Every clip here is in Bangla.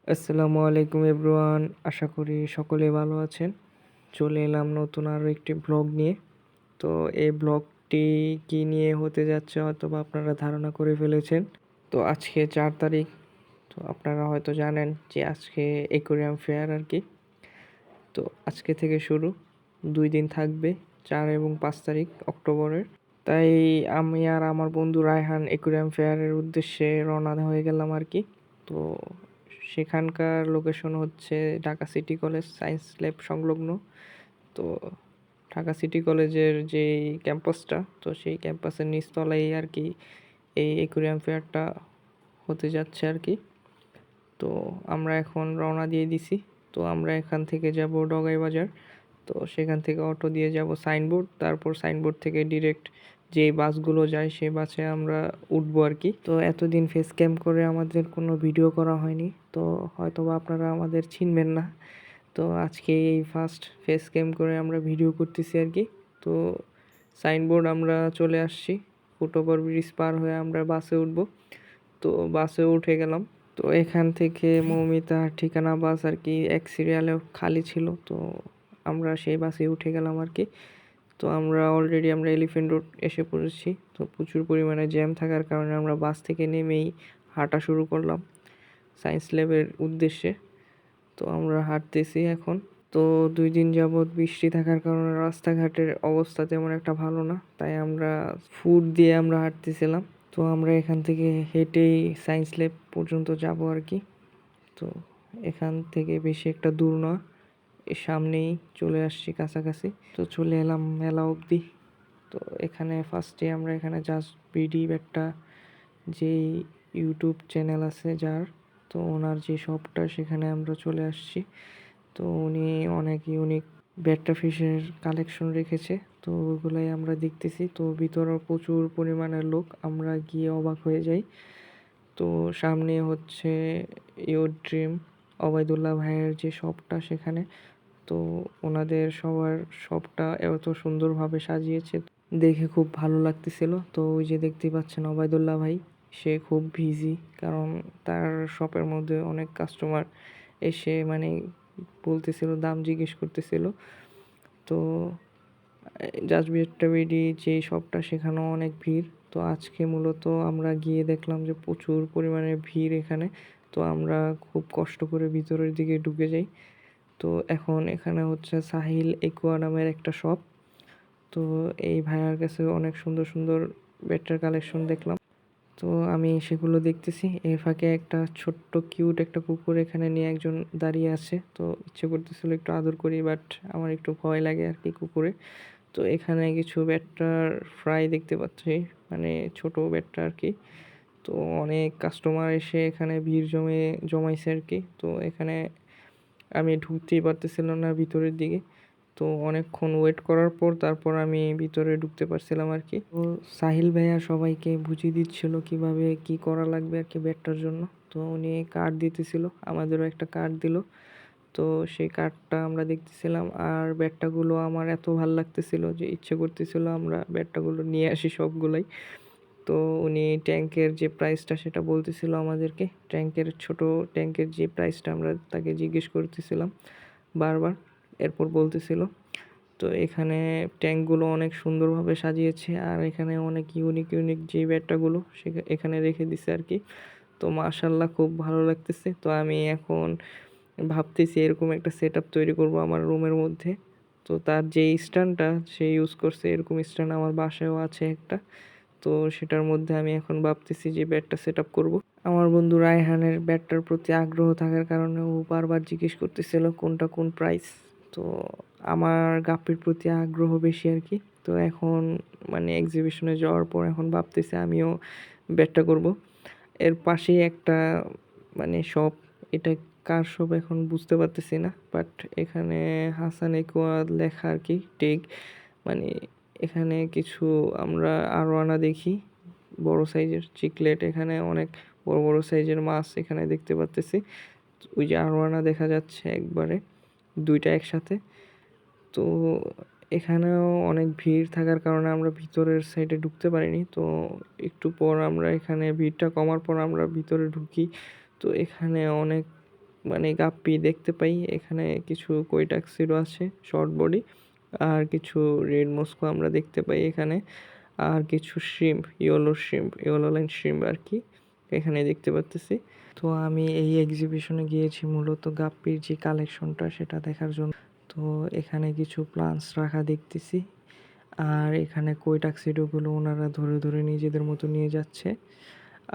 আসসালামু আলাইকুম এভরিওয়ান। আশা করি সকলে ভালো আছেন। চলে এলাম নতুন আরও একটি ব্লগ নিয়ে। তো এই ব্লগটি কী নিয়ে হতে যাচ্ছে হয়তোবা আপনারা ধারণা করে ফেলেছেন। তো আজকে 4 তারিখ। তো আপনারা হয়তো জানেন যে আজকে অ্যাকোয়ারিয়াম ফেয়ার আর কি। তো আজকে থেকে শুরু 2 দিন থাকবে, 4 এবং 5 তারিখ অক্টোবরের। তাই আমি আর আমার বন্ধু রায়হান অ্যাকোয়ারিয়াম ফেয়ারের উদ্দেশ্যে রওনা হয়ে গেলাম আর কি। তো সেখানকার লোকেশন হচ্ছে Dhaka city college science lab সংলগ্ন। তো ঢাকা সিটি কলেজের যেই ক্যাম্পাসটা, তো সেই ক্যাম্পাসের নিচতলায় আর কি এই অ্যাকোয়ারিয়াম ফেয়ারটা হতে যাচ্ছে আর কি। তো আমরা এখন রওনা দিয়ে দিছি। তো আমরা এখান থেকে যাব ডগাই বাজার। তো সেখান থেকে অটো দিয়ে যাব সাইনবোর্ড, তারপর সাইনবোর্ড থেকে ডিরেক্ট যে বাসগুলো যায় সেই বাসে আমরা উঠবো আর কি। তো এতদিন ফেস ক্যাম করে আমাদের কোনো ভিডিও করা হয়নি, তো হয়তোবা আপনারা আমাদের চিনবেন না। তো আজকে এই ফার্স্ট ফেস ক্যাম করে আমরা ভিডিও করতেছি আর কি। তো সাইনবোর্ড আমরা চলে আসছি, ফুটওভার ব্রিজ পার হয়ে আমরা বাসে উঠবো। তো বাসে উঠে গেলাম। তো এখান থেকে মৌমিতার ঠিকানা বাস আর কি এক সিরিয়ালে খালি ছিল, তো আমরা সেই বাসে উঠে গেলাম আর কি। তো আমরা অলরেডি এলিফ্যান্ট রোড এসে পড়েছি। তো প্রচুর পরিমাণে জ্যাম থাকার কারণে আমরা বাস থেকে নেমেই হাঁটা শুরু করলাম সায়েন্স ল্যাবের উদ্দেশ্যে। তো আমরা হাঁটতেছি এখন। তো 2 দিন যাবৎ বৃষ্টি থাকার কারণে রাস্তাঘাটের অবস্থা তেমন একটা ভালো না, তাই আমরা ফুট দিয়ে আমরা হাঁটতেছিলাম। তো আমরা এখান থেকে হেঁটেই সায়েন্স ল্যাব পর্যন্ত যাব আর কি। তো এখান থেকে বেশি একটা দূর না, এর সামনেই চলে আসছি কাছাকাছি। তো চলে এলাম মেলা অবধি। তো এখানে ফার্স্টে আমরা এখানে জাস্ট বিডি একটা যেই ইউটিউব চ্যানেল আছে যার, তো ওনার যে শপটা সেখানে আমরা চলে আসছি। তো উনি অনেক ইউনিক ব্যাট্টা ফিশের কালেকশন রেখেছে, তো ওগুলাই আমরা দেখতেছি। তো ভিতরেও প্রচুর পরিমাণের লোক, আমরা গিয়ে অবাক হয়ে যাই। তো সামনে হচ্ছে ইওর ড্রিম অবায়দুল্লাহ ভাইয়ের যে শপটা সেখানে। তো ওনাদের সবার শপটা এত সুন্দরভাবে সাজিয়েছে, দেখে খুব ভালো লাগতেছিল। তো ওই যে দেখতেই পাচ্ছেন অবায়দুল্লাহ ভাই, সে খুব বিজি, কারণ তার শপের মধ্যে অনেক কাস্টমার এসে মানে বলতেছিল, দাম জিজ্ঞেস করতেছিল। তো জাজবিরটাবিডি যেই শপটা সেখানেও অনেক ভিড়। তো আজকে মূলত আমরা গিয়ে দেখলাম যে প্রচুর পরিমাণে ভিড় এখানে। তো আমরা খুব কষ্ট করে ভিতরের দিকে ঢুকে যাই। তো এখন এখানে হচ্ছে সাহিল একুয়া নামের একটা শপ। তো এই ভাইয়ার কাছে অনেক সুন্দর সুন্দর ব্যাটার কালেকশন দেখলাম। তো আমি সেগুলো দেখতেছি, এই ফাঁকে একটা ছোট্ট কিউট একটা কুকুর এখানে নিয়ে একজন দাঁড়িয়ে আছে। তো ইচ্ছে করতেছিল একটু আদর করি, বাট আমার একটু ভয় লাগে আর কি কুকুরে। তো এখানে কিছু ব্যাটটার ফ্রাই দেখতে পাচ্ছি, মানে ছোট ব্যাটটা আর কি। তো অনেক কাস্টমার এসে এখানে ভিড় জমাইছে আর কি। তো এখানে আমি ঢুকতেই পারতেছিলাম না ভিতরের দিকে। তো অনেকক্ষণ ওয়েট করার পর তারপর আমি ভিতরে ঢুকতে পারছিলাম আর কি। তো সাহিল ভাইয়া সবাইকে বুঝিয়ে দিচ্ছিল কিভাবে কি করা লাগবে আর কি ব্যাটটার জন্য। তো উনি কার্ড দিতেছিল, আমাদেরও একটা কার্ড দিল। তো সেই কার্ডটা আমরা দেখতেছিলাম, আর ব্যাটটাগুলো আমার এত ভাল লাগতেছিল যে ইচ্ছে করতেছিল আমরা ব্যাটটাগুলো নিয়ে আসি সবগুলাই। তো উনি ট্যাঙ্কের যে প্রাইসটা সেটা বলতেছিল আমাদেরকে, ট্যাঙ্কের ছোট ট্যাঙ্কের যে প্রাইসটা আমরা তাকে জিজ্ঞেস করতেছিলাম বারবার, এরপর বলতেছিল। তো এখানে ট্যাঙ্কগুলো অনেক সুন্দরভাবে সাজিয়েছে, আর এখানে অনেক ইউনিক ইউনিক যে ব্যাটটাগুলো এখানে রেখে দিছে আর কি। তো মাশাল্লাহ খুব ভালো লাগতেছে। তো আমি এখন ভাবতেছি এরকম একটা সেট আপ তৈরি করব আমার রুমের মধ্যে। তো তার যে স্ট্যান্ডটা সে ইউজ করছে, এরকম স্ট্যান্ড আমার বাসায়ও আছে একটা। তো সেটার মধ্যে আমি এখন ভাবতেছি যে ব্যাটটা সেট আপ করবো। আমার বন্ধু রায়হানের ব্যাটটার প্রতি আগ্রহ থাকার কারণে ও বারবার জিজ্ঞেস করতেছিল কোনটা কোন প্রাইস। তো আমার গাপ্পির প্রতি আগ্রহ বেশি আর কি। তো এখন মানে এক্সিবিশনে যাওয়ার পর এখন ভাবতেছি আমিও ব্যাটটা করব। এর পাশেই একটা মানে শপ, এটা কার শপ এখন বুঝতে পারতেছি না, বাট এখানে হাসান একুয়া লেখা আর কি টেক, মানে এখানে কিছু আমরা আরোয়ানা দেখি বড় সাইজের চিকলেট, এখানে অনেক বড় বড় সাইজের মাছ এখানে দেখতে পাচ্তেছি। ওই যে আরোয়ানা দেখা যাচ্ছে একবারে দুইটা একসাথে। তো এখানেও অনেক ভিড় থাকার কারণে আমরা ভিতরের সাইডে ঢুকতে পারিনি। তো একটু পর আমরা এখানে ভিড়টা কমার পর আমরা ভিতরে ঢুকি। তো এখানে অনেক মানে গাপ্পি দেখতে পাই। এখানে কিছু কই টাক্সিডো আছে শর্ট বডি, আর কিছু রেড মস্কো আমরা দেখতে পাই এখানে, আর কিছু ইয়েলো লাইন শ্রিম্প আর কি এখানে দেখতে পাচ্তেছি। তো আমি এই এক্সিবিশনে গিয়েছি মূলত গাপ্পির যে কালেকশনটা সেটা দেখার জন্য। তো এখানে কিছু প্লান্টস রাখা দেখতেছি, আর এখানে কই টাক্সিডোগুলো ওনারা ধরে ধরে নিজেদের মতো নিয়ে যাচ্ছে।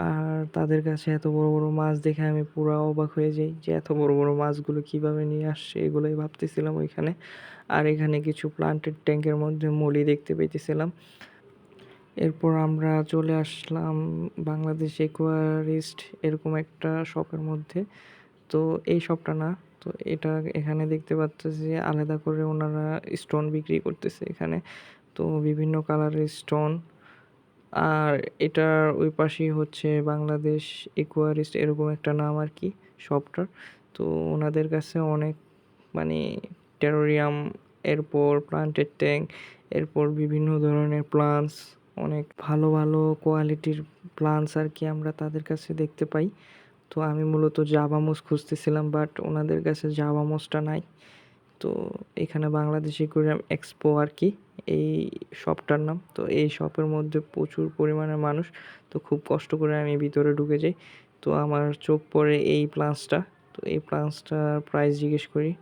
আর তাদের কাছে এত বড় বড় মাছ দেখে আমি পুরা অবাক হয়ে যাই যে এত বড় বড় মাছগুলো কিভাবে নিয়ে আসছে, এগুলোই ভাবতেছিলাম ওইখানে। আর এখানে কিছু প্লান্টেড ট্যাঙ্কের মধ্যে মলি দেখতে পেতেছিলাম। এরপর আমরা চলে আসলাম বাংলাদেশ একুয়ারিস্ট এরকম একটা শপের মধ্যে। তো এই শপটা না, তো এটা এখানে দেখতে পাচ্তেছি যে আলাদা করে ওনারা স্টোন বিক্রি করতেছে এখানে। তো বিভিন্ন কালারের স্টোন, আর এটার ওই পাশেই হচ্ছে বাংলাদেশ একুয়ারিস্ট এরকম একটা নাম আর কি শপটার। তো ওনাদের কাছে অনেক মানে টেরারিয়াম, এরপর প্লান্টেড ট্যাঙ্ক, এরপর বিভিন্ন ধরনের প্লান্টস, অনেক ভালো ভালো কোয়ালিটির প্লান্টস আর কি আমরা তাদের কাছে দেখতে পাই। তো আমি মূলত জাভা মোস খুঁজতেছিলাম, বাট ওনাদের কাছে জাভা মোসটা নাই। তো এখানে বাংলাদেশ একুয়ারিয়াম এক্সপো আর কি এই শপটার নাম। তো এই শপের মধ্যে প্রচুর পরিমাণে মানুষ। তো খুব কষ্ট করে আমি ভিতরে ঢুকে যাই। তো আমার চোখ পড়ে এই প্লান্টসটা। তো এই প্লান্টসটার প্রাইস জিজ্ঞেস করি,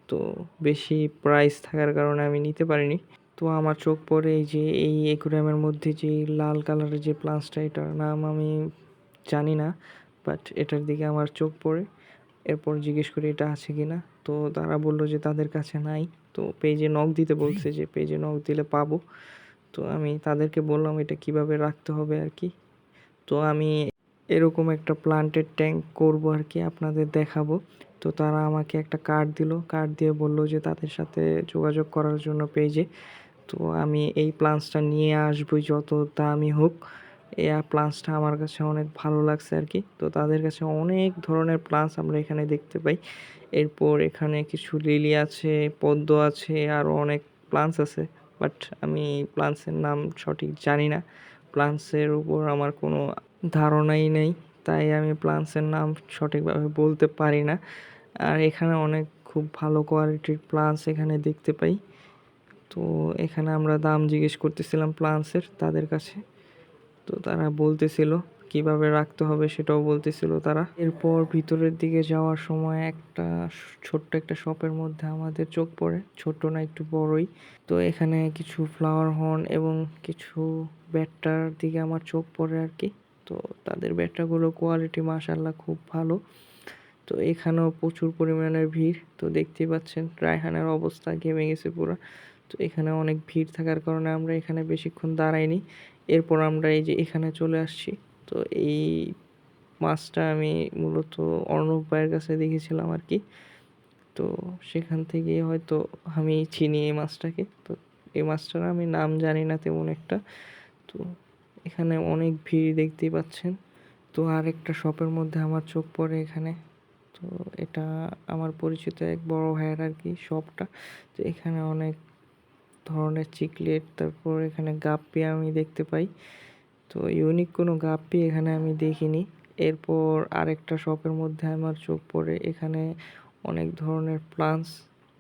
তো বেশি প্রাইস থাকার কারণে আমি নিতে পারিনি। তো আমার চোখ পড়ে এই যে এই অ্যাকুরিয়ামের মধ্যে যে লাল কালারের যে প্লান্টসটা, এটার নাম আমি জানি না, বাট এটার দিকে আমার চোখ পড়ে। এরপর জিজ্ঞেস করি এটা আছে কি না, তো তারা বললো যে তাদের কাছে নাই। তো পেজে নক দিতে বলছে যে পেজে নক দিলে পাবো। তো আমি তাদেরকে বললাম এটা কিভাবে রাখতে হবে আর কি। তো আমি এরকম একটা প্লান্টেড ট্যাঙ্ক করব আর কি, আপনাদের দেখাবো। তো তারা আমাকে একটা কার্ড দিল, কার্ড দিয়ে বলল যে তাদের সাথে যোগাযোগ করার জন্য পেজে। তো আমি এই প্লান্টসটা নিয়ে আসবো যত দামি হোক। এই প্লান্টসটা আমার কাছে অনেক ভালো লাগছে আর কি। তো তাদের কাছে অনেক ধরনের প্লান্টস আমরা এখানে দেখতে পাই। এরপর এখানে কিছু লিলি আছে, পদ্ম আছে, আরও অনেক প্লান্টস আছে, বাট আমি প্লান্টসের নাম সঠিক জানি না। প্লান্টসের উপর আমার কোনো ধারণাই নেই, তাই আমি প্লান্টসের নাম সঠিকভাবে বলতে পারি না। আর এখানে অনেক খুব ভালো কোয়ালিটির প্লান্টস এখানে দেখতে পাই। তো এখানে আমরা দাম জিজ্ঞেস করতেছিলাম প্লান্টসের তাদের কাছে। তো তারা বলতেছিল কিভাবে রাখতে হবে সেটাও বলতেছিল তারা। এরপর ভিতরের দিকে যাওয়ার সময় একটা ছোট্ট একটা শপের মধ্যে আমাদের চোখ পড়ে, ছোট্ট না একটু বড়ই। তো এখানে কিছু ফ্লাওয়ার হর্ন এবং কিছু ব্যাটটার দিকে আমার চোখ পড়ে আর কি। তো তাদের ব্যাটটাগুলো কোয়ালিটি মাশাআল্লাহ খুব ভালো। তো এখানেও প্রচুর পরিমাণের ভিড়। তো দেখতেই পাচ্ছেন রায়হানের অবস্থা ঘেমে গেছে পুরো। তো এখানে অনেক ভিড় থাকার কারণে আমরা এখানে বেশিক্ষণ দাঁড়াইনি। এরপর আমরা এই যে এখানে চলে আসছি। তো এই মাছটা আমি মূলত অর্ণব ভাইয়ের কাছে দেখেছিলাম আর কি। তো সেখান থেকে হয়তো আমি চিনি এই মাছটাকে। তো এই মাছটার আমি নাম জানি না তেমন একটা। তো এখানে অনেক ভিড় দেখতেই পাচ্ছেন। তো আরেকটা শপের মধ্যে আমার চোখ পড়ে এখানে। তো এটা আমার পরিচিত এক বড় ভাইয়ের আর কি শপটা। তো এখানে অনেক ধরনের চিকলেট, তারপর এখানে গাপ্পি আমি দেখতে পাই। তো ইউনিক কোনো গাপ্পি এখানে আমি দেখিনি। এরপর আরেকটা শপের মধ্যে আমার চোখ পড়ে, এখানে অনেক ধরনের প্লান্টস।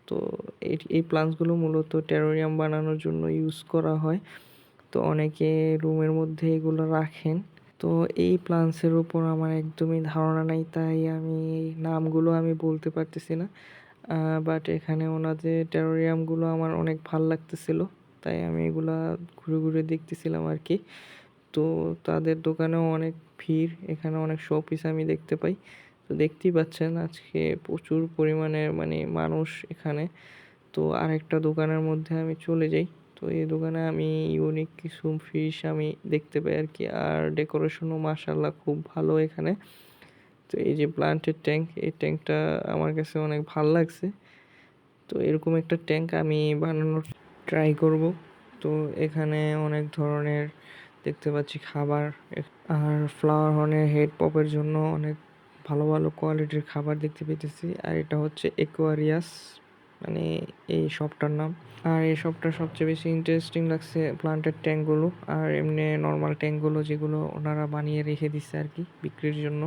তো এই প্লান্টসগুলো মূলত টেরারিয়াম বানানোর জন্য ইউজ করা হয়। তো অনেকে রুমের মধ্যে এগুলো রাখেন। তো এই প্লান্টসের উপর আমার একদমই ধারণা নাই, তাই আমি এই নামগুলো আমি বলতে পারতেছি না। বাট এখানে ওনাদের টেরারিয়ামগুলো আমার অনেক ভাল লাগতেছিল, তাই আমি এগুলা ঘুরে ঘুরে দেখতেছিলাম আর কি। তো তাদের দোকানেও অনেক ভিড়, এখানে অনেক শোপিস আমি দেখতে পাই। তো দেখতেই পাচ্ছেন আজকে প্রচুর পরিমাণে মানে মানুষ এখানে। তো আরেকটা দোকানের মধ্যে আমি চলে যাই। তো এই দোকানে আমি ইউনিক কিছু ফিশ আমি দেখতে পাই আর কি। আর ডেকোরেশনও মাশাআল্লাহ খুব ভালো এখানে। তো এই যে প্লান্টেড ট্যাঙ্ক, এই ট্যাঙ্কটা আমার কাছে অনেক ভাল লাগছে। তো এরকম একটা ট্যাঙ্ক আমি বানানোর ট্রাই করব। তো এখানে অনেক ধরনের দেখতে পাচ্ছি খাবার, আর ফ্লাওয়ার হর্নের হেড পপের জন্য অনেক ভালো ভালো কোয়ালিটির খাবার দেখতে পেতেছি। আর এটা হচ্ছে একুয়ারিয়াস, মানে এই শপটার নাম। আর এই শপটা সবচেয়ে বেশি ইন্টারেস্টিং লাগছে প্লান্টেড ট্যাঙ্কগুলো, আর এমনি নর্মাল ট্যাঙ্কগুলো যেগুলো ওনারা বানিয়ে রেখে দিচ্ছে আর কি বিক্রির জন্য।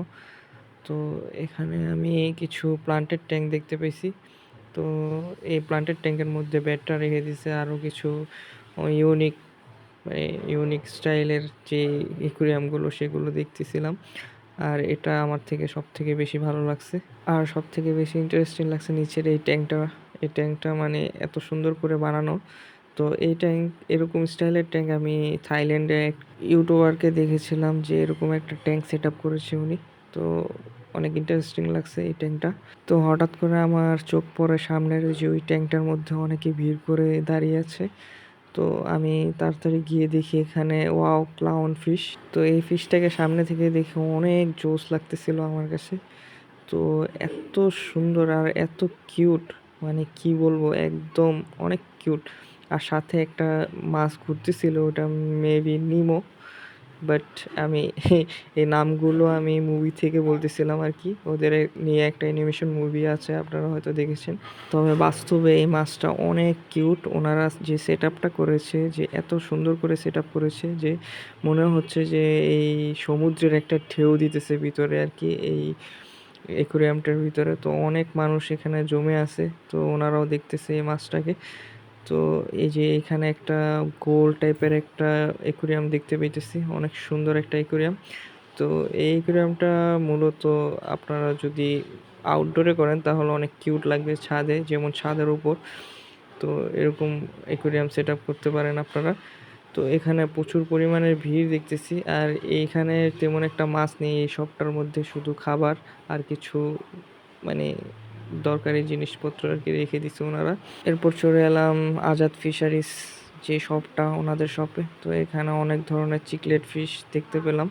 তো এখানে আমি কিছু প্লান্টেড ট্যাঙ্ক দেখতে পেয়েছি। তো এই প্লান্টেড ট্যাঙ্কের মধ্যে ব্যাটটা রেখে দিছে আরও কিছু ইউনিক মানে ইউনিক স্টাইলের যে অ্যাকুয়ারিয়ামগুলো সেগুলো দেখতেছিলাম। আর এটা আমার থেকে সবথেকে বেশি ভালো লাগছে। আর সবথেকে বেশি ইন্টারেস্টিং লাগছে নিচের এই ট্যাঙ্কটা। এই ট্যাঙ্কটা মানে এত সুন্দর করে বানানো। তো এই ট্যাঙ্ক এরকম স্টাইলের ট্যাঙ্ক আমি থাইল্যান্ডে এক ইউটিউবারকে দেখেছিলাম যে এরকম একটা ট্যাঙ্ক সেট আপ করেছে উনি। তো অনেক ইন্টারেস্টিং লাগছে এই ট্যাঙ্কটা। তো হঠাৎ করে আমার চোখ পড়ে সামনের যে ওই ট্যাঙ্কটার মধ্যে অনেকে ভিড় করে দাঁড়িয়ে আছে। তো আমি তাড়াতাড়ি গিয়ে দেখি এখানে ওয়াও ক্লাউন ফিশ। তো এই ফিশটাকে সামনে থেকে দেখে অনেক জোস লাগতেছিল আমার কাছে। তো এত সুন্দর আর এত কিউট, মানে কি বলবো, একদম অনেক কিউট। আর সাথে একটা মাছ ঘুরতেছিল, ওটা মেবি নিমো। বাট আমি এই নামগুলো আমি মুভি থেকে বলতেছিলাম আর কি। ওদের নিয়ে একটা অ্যানিমেশন মুভি আছে, আপনারা হয়তো দেখেছেন। তবে বাস্তবে এই মাছটা অনেক কিউট। ওনারা যে সেট আপটা করেছে, যে এত সুন্দর করে সেট আপ করেছে যে মনে হচ্ছে যে এই সমুদ্রের একটা ঢেউ দিতেছে ভিতরে আর কি এই অ্যাকুয়ারিয়ামটার ভিতরে। তো অনেক মানুষ এখানে জমে আছে, তো ওনারাও দেখতেছে এই মাছটাকে। তো এই যে এখানে একটা গোল টাইপের একটা অ্যাকুয়ারিয়াম দেখতে পাইতেছি, অনেক সুন্দর একটা অ্যাকুয়ারিয়াম। তো এই অ্যাকুয়ারিয়ামটা মূলত আপনারা যদি আউটডোরে করেন তাহলে অনেক কিউট লাগবে ছাদে, যেমন ছাদের উপর। তো এরকম অ্যাকুয়ারিয়াম সেট আপ করতে পারেন আপনারা। তো এখানে প্রচুর পরিমাণের ভিড় দেখতেছি। আর এইখানে তেমন একটা মাছ নেই, এই শপটার মধ্যে শুধু খাবার আর কিছু মানে দরকারি জিনিসপত্র আর কি রেখে দিছে ওনারা। এরপর চলে এলাম আজাদ ফিশারিস যে শপটা, ওনাদের শপে। তো এখানে অনেক ধরনের চিকলেট ফিশ দেখতে পেলাম।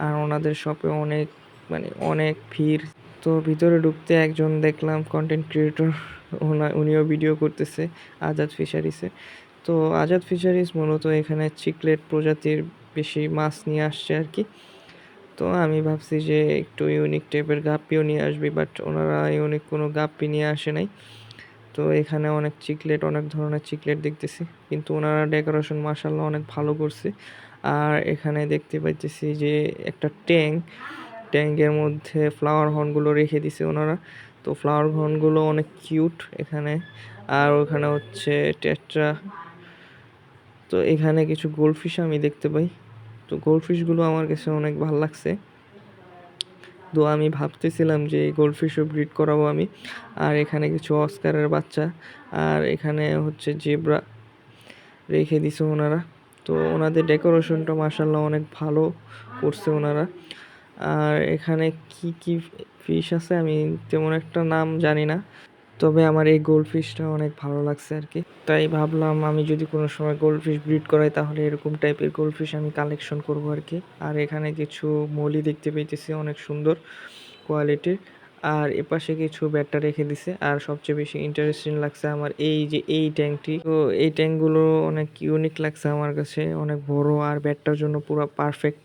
আর ওনাদের শপে অনেক মানে অনেক ভিড়। তো ভিতরে ঢুকতে একজন দেখলাম কন্টেন্ট ক্রিয়েটর, উনিও ভিডিও করতেছে আজাদ ফিশারিসে। তো আজাদ ফিশারিজ মূলত এখানে চিকলেট প্রজাতির বেশি মাছ নিয়ে আসছে আর কি। তো আমি ভাবছি যে একটু ইউনিক টাইপের গাপ্পিও নিয়ে আসবি, বাট ওনারা ইউনিক কোনো গাপ্পি নিয়ে আসে নাই। তো এখানে অনেক চিকলেট, অনেক ধরনের চিকলেট দেখতেছি, কিন্তু ওনারা ডেকোরেশন মাশাআল্লাহ অনেক ভালো করছে। আর এখানে দেখতে পাইতেছি যে একটা ট্যাঙ্কের মধ্যে ফ্লাওয়ার হর্নগুলো রেখে দিছে ওনারা। তো ফ্লাওয়ার হর্নগুলো অনেক কিউট এখানে। আর ওখানে হচ্ছে টেট্রা। তো এখানে কিছু গোল্ডফিশ আমি দেখতে পাই। তো গোল্ডফিশগুলো আমার কাছে অনেক ভালো লাগছে। তো আমি ভাবতেছিলাম যে এই গোল্ডফিশও ব্রিড করাবো আমি। আর এখানে কিছু অস্কারের বাচ্চা, আর এখানে হচ্ছে জেব্রা রেখে দিছে ওনারা। তো ওনাদের ডেকোরেশনটা মাশাআল্লাহ অনেক ভালো করছে ওনারা। আর এখানে কি কি ফিশ আছে আমি তেমন একটা নাম জানি না, তবে আমার এই গোল্ডফিশটা অনেক ভালো লাগছে আর কি। তাই ভাবলাম আমি যদি কোনো সময় গোল্ডফিশ ব্রিড করাই তাহলে এরকম টাইপের গোল্ডফিশ আমি কালেকশন করবো আর কি। আর এখানে কিছু মলি দেখতে পেয়েছি অনেক সুন্দর কোয়ালিটির। আর এপাশে কিছু ব্যাটটা রেখে দিছে। আর সবচেয়ে বেশি ইন্টারেস্টিং লাগছে আমার এই যে এই ট্যাঙ্কটি। তো এই ট্যাঙ্কগুলো অনেক ইউনিক লাগছে আমার কাছে, অনেক বড় আর ব্যাটটার জন্য পুরো পারফেক্ট।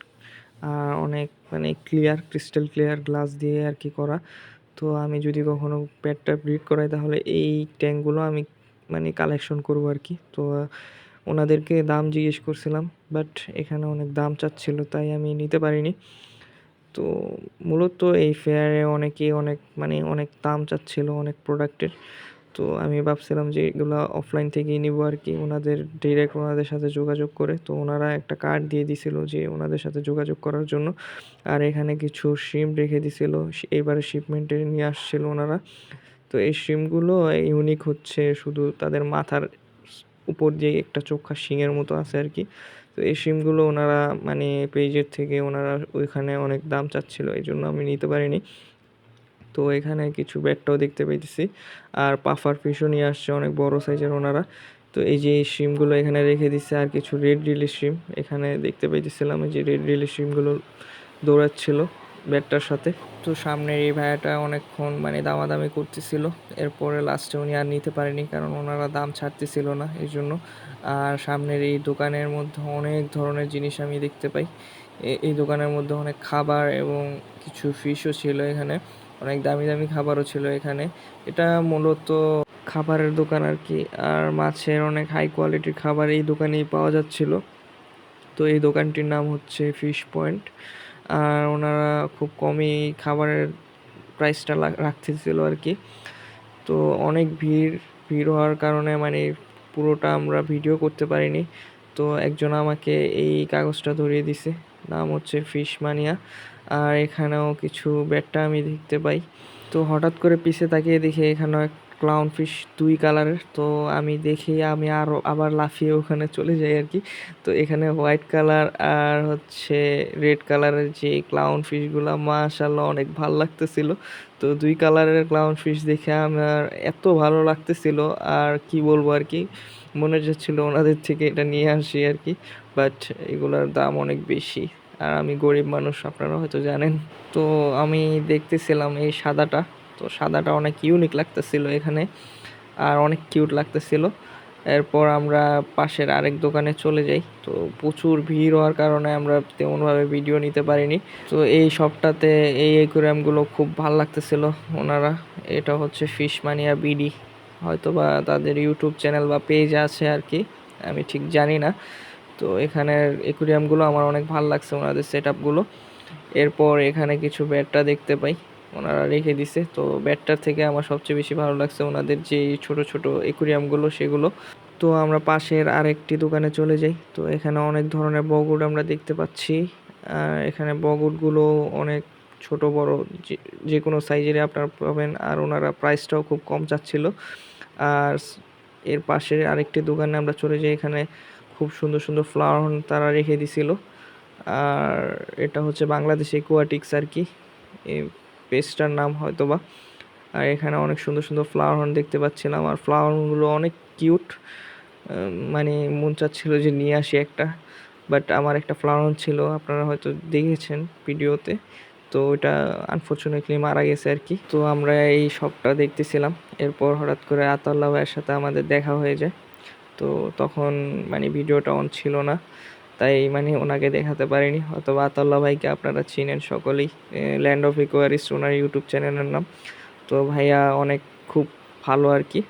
আর অনেক মানে ক্লিয়ার, ক্রিস্টাল ক্লিয়ার গ্লাস দিয়ে আর কি করা। তো আমি যদি কখনো পেটটা ব্রিড করাই তাহলে এই ট্যাঙ্কগুলো আমি মানে কালেকশন করবো আর কি। তো ওনাদেরকে দাম জিজ্ঞেস করছিলাম, বাট এখানে অনেক দাম চাচ্ছিল, তাই আমি নিতে পারিনি। তো মূলত এই ফেয়ারে অনেকেই অনেক মানে অনেক দাম চাচ্ছিল অনেক প্রোডাক্টের। তো আমি ভাবছিলাম যে এগুলো অফলাইন থেকেই নিবো আর কি, ওনাদের ডিরেক্ট ওনাদের সাথে যোগাযোগ করে। তো ওনারা একটা কার্ড দিয়ে দিছিল যে ওনাদের সাথে যোগাযোগ করার জন্য। আর এখানে কিছু শিম রেখে দিছিল, এবারে শিপমেন্টে নিয়ে আসছিল ওনারা। তো এই শিমগুলো ইউনিক হচ্ছে শুধু তাদের মাথার উপর দিয়ে একটা চোখা শিংয়ের মতো আছে আর কি। তো এই শিমগুলো ওনারা মানে পেজের থেকে ওনারা ওইখানে অনেক দাম চাচ্ছিল, এই জন্য আমি নিতে পারিনি। তো এখানে কিছু ব্যাটটাও দেখতে পাইতেছি। আর পাফার ফিশও নিয়ে আসছে অনেক বড় সাইজের ওনারা। তো এই যে এই শিমগুলো এখানে রেখে দিচ্ছে। আর কিছু রেড রিলিশ শিম এখানে দেখতে পাইতেছিলাম, এই যে রেড রিলিশ শিমগুলো দৌড়াচ্ছিল ব্যাটটার সাথে। তো সামনের এই ভাইয়াটা অনেকক্ষণ মানে দামাদামি করতেছিল। এরপরে লাস্টে উনি আর নিতে পারেনি, কারণ ওনারা দাম ছাড়তেছিল না এই জন্য। আর সামনের এই দোকানের মধ্যে অনেক ধরনের জিনিস আমি দেখতে পাই। এই দোকানের মধ্যে অনেক খাবার এবং কিছু ফিশও ছিল এখানে, অনেক দামি দামি খাবারও ছিল এখানে। এটা মূলত খাবারের দোকান আর কি। আর মাছের অনেক হাই কোয়ালিটির খাবার এই দোকানেই পাওয়া যাচ্ছিল। তো এই দোকানটির নাম হচ্ছে ফিশ পয়েন্ট। আর ওনারা খুব কমই খাবারের প্রাইসটা রাখতেছিল আর কি। তো অনেক ভিড় হওয়ার কারণে মানে পুরোটা আমরা ভিডিও করতে পারিনি। তো একজন আমাকে এই কাগজটা ধরিয়ে দিছে, নাম হচ্ছে ফিশ মানিয়া। আর এখানেও কিছু ব্যাটটা আমি দেখতে পাই। তো হঠাৎ করে পিছে তাকিয়ে দেখি এখানে ক্লাউন ফিশ 2 কালারের। তো আমি দেখি আমি আরও আবার লাফিয়ে ওখানে চলে যাই আর কি। তো এখানে হোয়াইট কালার আর হচ্ছে রেড কালারের যে ক্লাউন ফিশগুলো মাশাআল্লাহ অনেক ভালো লাগতেছিল। তো 2 কালারের ক্লাউন ফিশ দেখে আমার এত ভালো লাগতেছিল, আর কি বলবো আর কি, মনে যাচ্ছিল ওনাদের থেকে এটা নিয়ে আসি আর কি। বাট এগুলোর দাম অনেক বেশি, আর আমি গরিব মানুষ, আপনারা হয়তো জানেন। তো আমি দেখতেছিলাম এই সাদাটা। তো সাদাটা অনেক ইউনিক লাগতেছিল এখানে, আর অনেক কিউট লাগতেছিল। এরপর আমরা পাশের আরেক দোকানে চলে যাই। তো প্রচুর ভিড় হওয়ার কারণে আমরা তেমনভাবে ভিডিও নিতে পারিনি। তো এই শপটাতে এই অ্যাকুয়ারিয়ামগুলো খুব ভাল লাগতেছিল ওনারা। এটা হচ্ছে ফিশ মানিয়া বিডি, হয়তো বা তাদের ইউটিউব চ্যানেল বা পেজ আছে আর কি, আমি ঠিক জানি না। তো এখানের অ্যাকুয়ারিয়ামগুলো আমার অনেক ভালো লাগছে, ওনাদের সেট আপগুলো। এরপর এখানে কিছু ব্যাটটা দেখতে পাই, ওনারা রেখে দিছে। তো ব্যাটটার থেকে আমার সবচেয়ে বেশি ভালো লাগছে ওনাদের যে ছোট ছোট অ্যাকুয়ারিয়ামগুলো সেগুলো। তো আমরা পাশের আরেকটি দোকানে চলে যাই। তো এখানে অনেক ধরনের বগুড আমরা দেখতে পাচ্ছি। আর এখানে বগুডগুলো অনেক ছোট বড় যে কোনো সাইজেরই আপনারা পাবেন, আর ওনারা প্রাইসটাও খুব কম চাচ্ছিল। আর এর পাশে আরেকটি দোকানে আমরা চলে যাই, এখানে খুব সুন্দর সুন্দর ফ্লাওয়ার তারা রেখে দিছিল। আর এটা হচ্ছে বাংলাদেশ একুয়াটিক্স আর কি, এই পেজটার নাম হয়তোবা। আর এখানে অনেক সুন্দর সুন্দর ফ্লাওয়ার হর্ন দেখতে পাচ্ছিলাম, আর ফ্লাওয়ার হর্নগুলো অনেক কিউট। মানে মন চাচ্ছিল যে নিয়ে আসি একটা, বাট আমার একটা ফ্লাওয়ার হর্ন ছিল, আপনারা হয়তো দেখেছেন ভিডিওতে। তো ওইটা আনফরচুনেটলি মারা গেছে আর কি। তো আমরা এই শপটা দেখতেছিলাম, এরপর হঠাৎ করে আতাউল্লাহ ভাইয়ের সাথে আমাদের দেখা হয়ে যায়। তো তখন মানে ভিডিওটা অন ছিল না, তাই মানে ওনাকে দেখাতে পারিনি। অথবা আতাউল্লাহ ভাইকে আপনারা চিনেন সকলেই, ল্যান্ড অফ ইকোয়ারিস্ট ওনার ইউটিউব চ্যানেলের নাম। তো ভাইয়া অনেক খুব ভালো আর কি।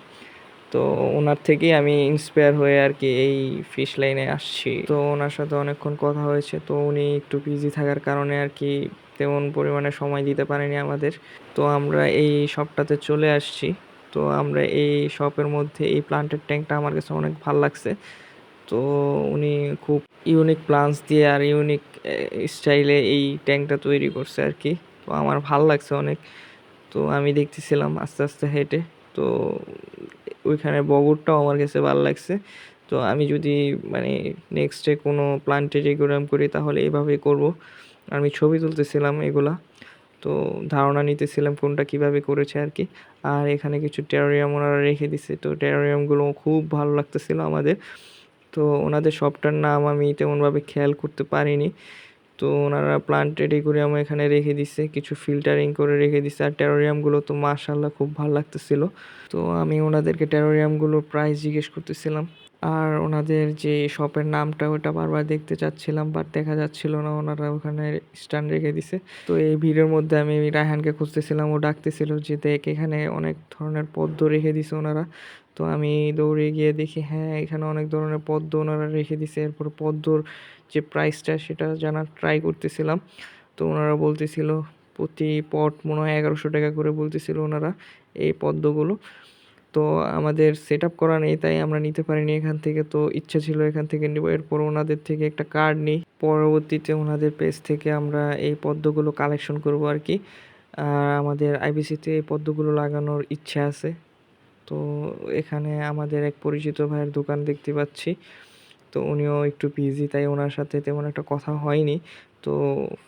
তো ওনার থেকেই আমি ইন্সপায়ার হয়ে আর কি এই ফিশ লাইনে আসছি। তো ওনার সাথে অনেকক্ষণ কথা হয়েছে। তো উনি একটু বিজি থাকার কারণে আর কি তেমন পরিমাণে সময় দিতে পারেনি আমাদের। তো আমরা এই শপটাতে চলে আসছি। তো আমরা এই শপের মধ্যে এই প্লান্টের ট্যাঙ্কটা আমার কাছে অনেক ভাল লাগছে। তো উনি খুব ইউনিক প্লান্টস দিয়ে আর ইউনিক স্টাইলে এই ট্যাঙ্কটা তৈরি করছে আর কি। তো আমার ভাল লাগছে অনেক। তো আমি দেখতেছিলাম আস্তে আস্তে হেঁটে। তো ওইখানে বগরটাও আমার কাছে ভালো লাগছে। তো আমি যদি মানে নেক্সটে কোনো প্লান্টের একুয়ারিয়াম করি তাহলে এভাবেই করব। আমি ছবি তুলতেছিলাম এগুলা, তো ধারণা নিতেছিলাম কোনটা কিভাবে করেছে আর কি। আর এখানে কিছু টেরারিয়াম ওনারা রেখে দিছে, তো টেরারিয়ামগুলো খুব ভালো লাগতেছিল আমাদের। তো ওনাদের শপটার নাম আমি তেমনভাবে খেয়াল করতে পারিনি। তো ওনারা প্লান্টেড অ্যাকুয়ারিয়াম এখানে রেখে দিছে, কিছু ফিল্টারিং করে রেখে দিছে। আর টেরারিয়ামগুলো তো মাশাআল্লাহ খুব ভালো লাগতেছিল। তো আমি ওনাদেরকে টেরারিয়ামগুলোর প্রাইস জিজ্ঞেস করতেছিলাম। আর ওনাদের যে শপের নামটা ওটা বারবার দেখতে চাচ্ছিলাম, বাট দেখা যাচ্ছিল না, ওনারা ওখানে স্ট্যান্ড রেখে দিছে। তো এই ভিড়ের মধ্যে আমি রায়হানকে খুঁজতেছিলাম, ও ডাকতেছিল যে দেখ এখানে অনেক ধরনের পদ্ম রেখে দিছে ওনারা। তো আমি দৌড়ে গিয়ে দেখি হ্যাঁ এখানে অনেক ধরনের পদ্ম ওনারা রেখে দিছে। এরপর পদ্মর যে প্রাইসটা সেটা জানার ট্রাই করতেছিলাম। তো ওনারা বলতেছিল প্রতি পট মনে হয় 1100 টাকা করে বলতেছিল ওনারা এই পদ্মগুলো। তো আমাদের সেট আপ করা নেই, তাই আমরা নিতে পারিনি এখান থেকে। তো ইচ্ছা ছিল এখান থেকে নিব, এরপর ওনাদের থেকে একটা কার্ড নিই। পরবর্তীতে ওনাদের পেজ থেকে আমরা এই পদ্মগুলো কালেকশন করব আর কি। আর আমাদের আইবিসিতে এই পদ্মগুলো লাগানোর ইচ্ছা আছে। তো এখানে আমাদের এক পরিচিত ভাইয়ের দোকান দেখতে পাচ্ছি। তো উনিও একটু বিজি, তাই ওনার সাথে তেমন একটা কথা হয়নি। তো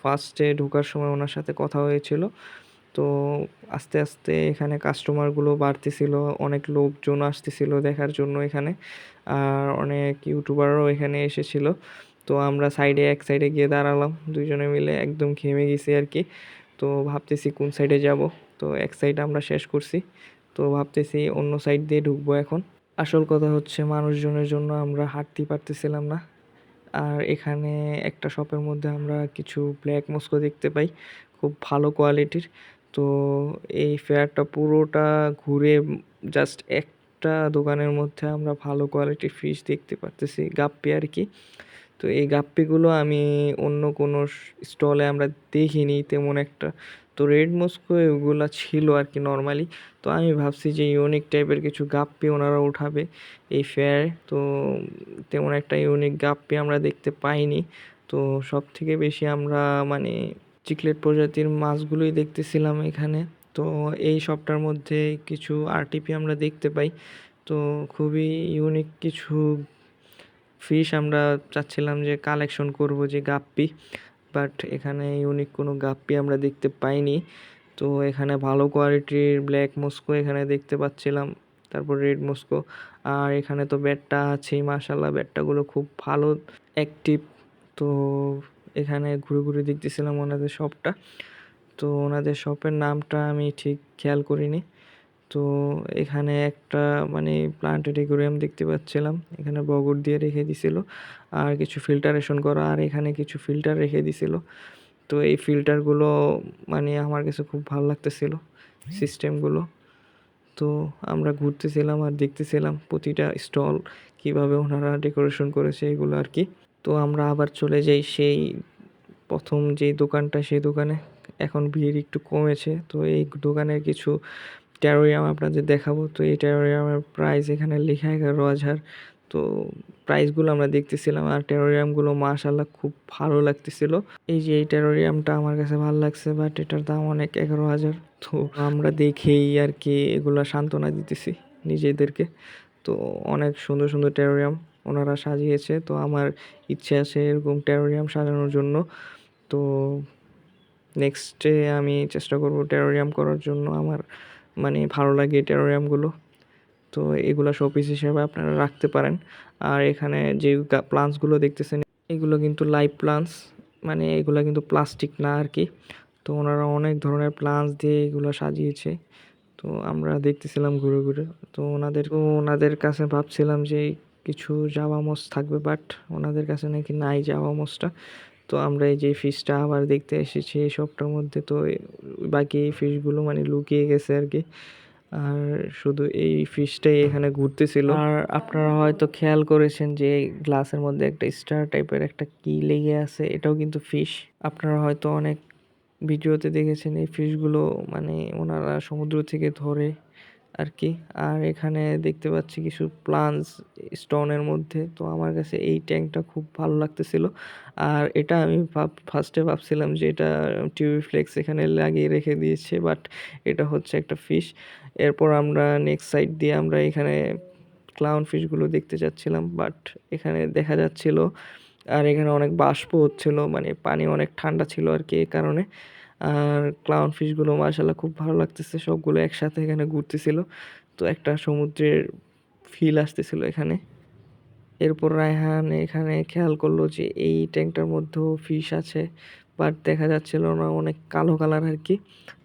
ফার্স্টে ঢোকার সময় ওনার সাথে কথা হয়েছিল। তো আস্তে আস্তে এখানে কাস্টমারগুলো বাড়তেছিল, অনেক লোকজন আসতেছিল দেখার জন্য এখানে। আর অনেক ইউটিউবারও এখানে এসেছিল। তো আমরা এক সাইডে গিয়ে দাঁড়ালাম দুইজনে মিলে, একদম ঘেমে গেছি আর কি। তো ভাবতেছি কোন সাইডে যাব। তো এক সাইড আমরা শেষ করছি, তো ভাবতেছি অন্য সাইড দিয়ে ঢুকবো এখন। আসল কথা হচ্ছে মানুষজনের জন্য আমরা হাঁটতেই পারতেছিলাম না। আর এখানে একটা শপের মধ্যে আমরা কিছু ব্ল্যাক মস্কো দেখতে পাই, খুব ভালো কোয়ালিটির। তো এই ফেয়ারটা পুরোটা ঘুরে জাস্ট একটা দোকানের মধ্যে আমরা ভালো কোয়ালিটির ফিশ দেখতে পারতেছি, গাপ্পি আর কি। তো এই গাপ্পিগুলো আমি অন্য কোনো স্টলে আমরা দেখিনি তেমন একটা। তো তো রেড মস্কো এগুলা ছিল আর কি নর্মালি। তো আমি ভাবছি যে ইউনিক টাইপের কিছু গাপ্পি ওনারা উঠাবে এই ফেয়ারে। তো তেমন একটা ইউনিক গাপ্পি আমরা দেখতে পাইনি। তো সব থেকে বেশি আমরা মানে চিকলেট প্রজাতির মাছগুলোই দেখতেছিলাম এখানে। তো এই শপটার মধ্যে কিছু আরটিপি আমরা দেখতে পাই। তো খুবই ইউনিক কিছু ফিশ আমরা চাচ্ছিলাম যে কালেকশন করব, যে গাপ্পি, বাট এখানে ইউনিক কোনো গাপ্পি আমরা দেখতে পাইনি। তো এখানে ভালো কোয়ালিটির ব্ল্যাক মস্কো এখানে দেখতে পাচ্ছিলাম, তারপর রেড মস্কো। আর এখানে তো ব্যাটটা আছেই, মাশাল্লাহ ব্যাটটাগুলো খুব ভালো অ্যাক্টিভ। তো এখানে ঘুরে ঘুরে দেখতেছিলাম ওনাদের শপটা। তো ওনাদের শপের নামটা আমি ঠিক খেয়াল করিনি। তো এখানে একটা মানে প্লান্টেড অ্যাকুরিয়াম দেখতে পাচ্ছিলাম, এখানে বগর দিয়ে রেখে দিছিল আর কিছু ফিল্টারেশন করা, আর এখানে কিছু ফিল্টার রেখে দিছিল। তো এই ফিল্টারগুলো মানে আমার কাছে খুব ভালো লাগতেছিল সিস্টেমগুলো। তো আমরা ঘুরতেছিলাম আর দেখতেছিলাম প্রতিটা স্টল কিভাবে ওনারা ডেকোরেশন করেছে এগুলো আর কি। তো আমরা আবার চলে যাই সেই প্রথম যেই দোকানটা, সেই দোকানে। এখন ভিড় একটু কমেছে। তো এই দোকানের কিছু টেরারিয়াম আপনাদের দেখাবো। তো এই টেরারিয়ামের প্রাইস এখানে লেখা 11,000। তো প্রাইসগুলো আমরা দেখতেছিলাম আর টেরারিয়ামগুলো মাশাআল্লাহ খুব ভালো লাগতেছিল। এই যে এই টেরারিয়ামটা আমার কাছে ভালো লাগছে, বাট এটার দাম অনেক 11,000। তো আমরা দেখেই আর কি এগুলা সান্ত্বনা দিতেছি নিজেদেরকে। তো অনেক সুন্দর সুন্দর টেরারিয়াম ওনারা সাজিয়েছে। তো আমার ইচ্ছে আছে এরকম টেরারিয়াম সাজানোর জন্য। তো নেক্সটে আমি চেষ্টা করব টেরারিয়াম করার জন্য। আমার মানে ভালো লাগে টেরারিয়ামগুলো। তো এগুলা শোপিস হিসেবে আপনারা রাখতে পারেন। আর এখানে যে প্লান্টসগুলো দেখতেছেন এগুলো কিন্তু লাইভ প্লান্টস, মানে এগুলা কিন্তু প্লাস্টিক না আর কি। তো ওনারা অনেক ধরনের প্লান্টস দিয়ে এগুলো সাজিয়েছে। তো আমরা দেখতেছিলাম ঘুরে ঘুরে। তো ওনাদের কাছে ভাবছিলাম যে কিছু জাভা মোস থাকবে, বাট ওনাদের কাছে নাকি নাই জাভা মোসটা। তো আমরা এই যে ফিশটা আবার দেখতে এসেছি এই শপটার মধ্যে। তো বাকি এই ফিশগুলো মানে লুকিয়ে গেছে আর কি। আর শুধু এই ফিশটাই এখানে ঘুরতেছিল। আর আপনারা হয়তো খেয়াল করেছেন যে গ্লাসের মধ্যে একটা স্টার টাইপের একটা কি লেগে আছে, এটাও কিন্তু ফিশ। আপনারা হয়তো অনেক ভিডিওতে দেখেছেন এই ফিশগুলো মানে ওনারা সমুদ্র থেকে ধরে আর কি। আর এখানে দেখতে পাচ্ছি কিছু প্লান্টস স্টোনের মধ্যে। তো আমার কাছে এই ট্যাঙ্কটা খুব ভালো লাগতেছিল। আর এটা আমি ফার্স্টে ভাবছিলাম যে এটা টিউবি ফ্লেক্স এখানে লাগিয়ে রেখে দিয়েছে, বাট এটা হচ্ছে একটা ফিশ। এরপর আমরা নেক্সট সাইড দিয়ে আমরা এখানে ক্লাউন ফিশগুলো দেখতে যাচ্ছিলাম, বাট এখানে দেখা যাচ্ছিল আর এখানে অনেক বাষ্প হচ্ছিল, মানে পানি অনেক ঠান্ডা ছিল আর কি এই কারণে। আর ক্লাউন ফিশগুলো মাশাআল্লাহ খুব ভালো লাগতেছে, সবগুলো একসাথে এখানে ঘুরতেছিল। তো একটা সমুদ্রের ফিল আসতেছিল এখানে। এরপর রায়হান এখানে খেয়াল করলো যে এই ট্যাঙ্কটার মধ্যেও ফিশ আছে, বাট দেখা যাচ্ছিল না, অনেক কালো কালার আর কি।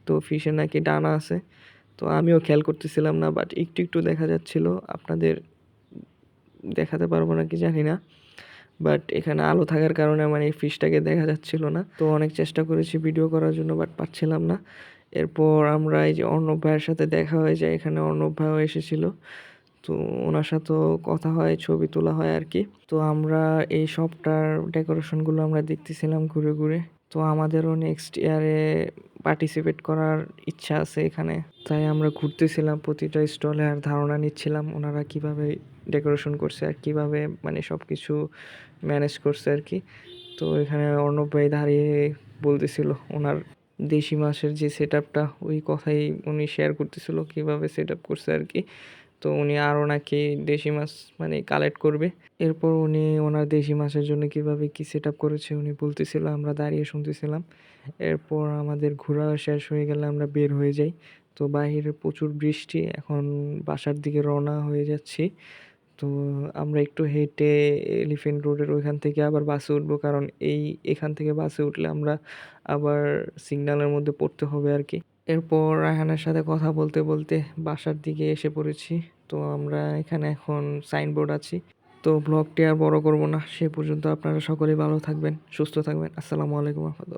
তো ফিশের নাকি ডানা আছে। তো আমিও খেয়াল করতেছিলাম না, বাট একটু একটু দেখা যাচ্ছিল। আপনাদের দেখাতে পারবো নাকি জানি না, বাট এখানে আলো থাকার কারণে মানে এই ফিশটাকে দেখা যাচ্ছিল না। তো অনেক চেষ্টা করেছি ভিডিও করার জন্য, বাট পাচ্ছিলাম না। এরপর আমরা এই যে অর্ণব ভাইয়ের সাথে দেখা হয়ে যায়, এখানে অর্ণব ভাইও এসেছিল। তো ওনার সাথেও কথা হয়, ছবি তোলা হয় আর কি। তো আমরা এই শপটার ডেকোরেশনগুলো আমরা দেখতেছিলাম ঘুরে ঘুরে। তো আমাদেরও নেক্সট ইয়ারে পার্টিসিপেট করার ইচ্ছা আছে এখানে। তাই আমরা ঘুরতেছিলাম প্রতিটা স্টলে আর ধারণা নিচ্ছিলাম ওনারা কিভাবে ডেকোরেশন করছে আর কিভাবে মানে সব কিছু ম্যানেজ করছে আর কি। তো এখানে অর্ণব ভাই দাঁড়িয়ে বলতেছিল ওনার দেশি মাছের যে সেট আপটা, ওই কথাই উনি শেয়ার করতেছিল কীভাবে সেট আপ করছে আর কি। তো উনি আরও নাকি দেশি মাছ মানে কালেক্ট করবে। এরপর উনি ওনার দেশি মাছের জন্য কীভাবে কী সেট আপ করেছে উনি বলতেছিল, আমরা দাঁড়িয়ে শুনতেছিলাম। এরপর আমাদের ঘোরা শেষ হয়ে গেলে আমরা বের হয়ে যাই। তো বাহিরে প্রচুর বৃষ্টি, এখন বাসার দিকে রওনা হয়ে যাচ্ছি। তো আমরা একটু হেঁটে এলিফ্যান্ট রোডের ওইখান থেকে আবার বাসে উঠবো, কারণ এখান থেকে বাসে উঠলে আমরা আবার সিগন্যালের মধ্যে পড়তে হবে আর কি। এরপর রায়হানের সাথে কথা বলতে বলতে বাসার দিকে এসে পড়েছি। তো আমরা এখানে এখন সাইনবোর্ড আছি। তো ব্লগটি আর বড় করব না, সে পর্যন্ত আপনারা সকলেই ভালো থাকবেন, সুস্থ থাকবেন। আসসালামু আলাইকুম রহমতুল্লাহ।